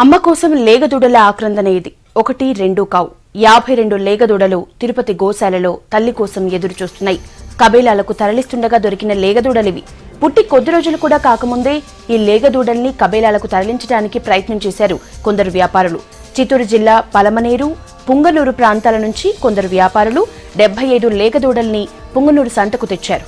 అమ్మ కోసం లేగదూడల ఆక్రందన ఇది. 1, 2 కావు 52 లేగదూడలు తిరుపతి గోశాలలో తల్లి కోసం ఎదురు చూస్తున్నాయి. కబేలాలకు తరలిస్తుండగా దొరికిన లేగదూడలివి. పుట్టి కొద్ది రోజులు కూడా కాకముందే ఈ లేగదూడల్ని కబేలాలకు తరలించడానికి ప్రయత్నం చేశారు కొందరు వ్యాపారులు. చిత్తూరు జిల్లా పలమనేరు, పుంగనూరు ప్రాంతాల నుంచి కొందరు వ్యాపారులు 75 లేగదూడల్ని పుంగనూరు సంతకు తెచ్చారు.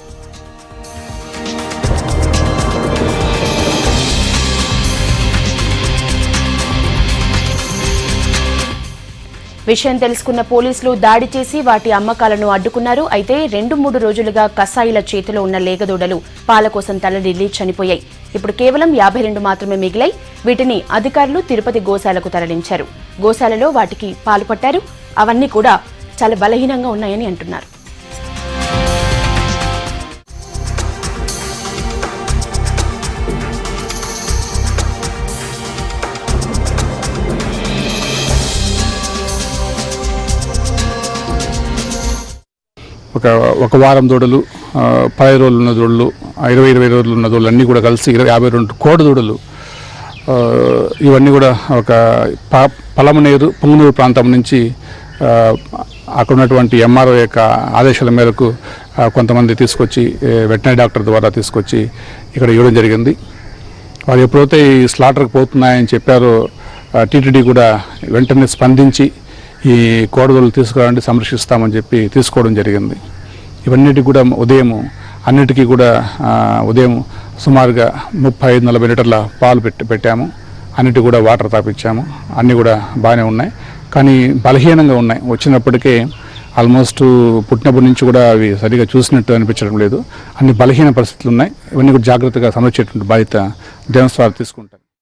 విషయం తెలుసుకున్న పోలీసులు దాడి చేసి వాటి అమ్మకాలను అడ్డుకున్నారు. అయితే 2-3 రోజులుగా కసాయిల చేతిలో ఉన్న లేగదూడలు పాల కోసం తలడిల్లి చనిపోయాయి. ఇప్పుడు కేవలం 52 మాత్రమే మిగిలాయి. వీటిని అధికారులు తిరుపతి గోశాలకు తరలించారు. గోశాలలో వాటికి పాలు పట్టారు. అవన్నీ కూడా చాలా బలహీనంగా ఉన్నాయని అంటున్నారు. ఒక వారం దూడలు, 10 రోజులు ఉన్న దూడలు, 20 రోజులు ఉన్న దూడలు అన్నీ కూడా కలిసి 52 కోడి దూడలు. ఇవన్నీ కూడా ఒక పలమనేరు, పుంగనూరు ప్రాంతం నుంచి అక్కడ ఉన్నటువంటి ఎంఆర్ఓ యొక్క ఆదేశాల మేరకు కొంతమంది తీసుకొచ్చి వెటనరీ డాక్టర్ ద్వారా తీసుకొచ్చి ఇక్కడ ఇవ్వడం జరిగింది. వాళ్ళు ఎప్పుడైతే ఈ స్లాటర్కి పోతున్నాయని చెప్పారో టీటీడీ కూడా వెంటనే స్పందించి ఈ కోడదూడలు తీసుకురావాలంటే సంరక్షిస్తామని చెప్పి తీసుకోవడం జరిగింది. ఇవన్నిటికి కూడా అన్నిటికీ కూడా ఉదయం సుమారుగా 35-40 లీటర్ల పాలు పెట్టాము. అన్నిటి కూడా వాటర్ తాపించాము. అన్నీ కూడా బాగానే ఉన్నాయి, కానీ బలహీనంగా ఉన్నాయి. వచ్చినప్పటికే ఆల్మోస్ట్ పుట్టినప్పటి నుంచి కూడా అవి సరిగా చూసినట్టు అనిపించడం లేదు. అన్ని బలహీన పరిస్థితులు ఉన్నాయి. ఇవన్నీ కూడా జాగ్రత్తగా సంరక్షించేటువంటి బాధ్యత దేవస్వామి తీసుకుంటారు.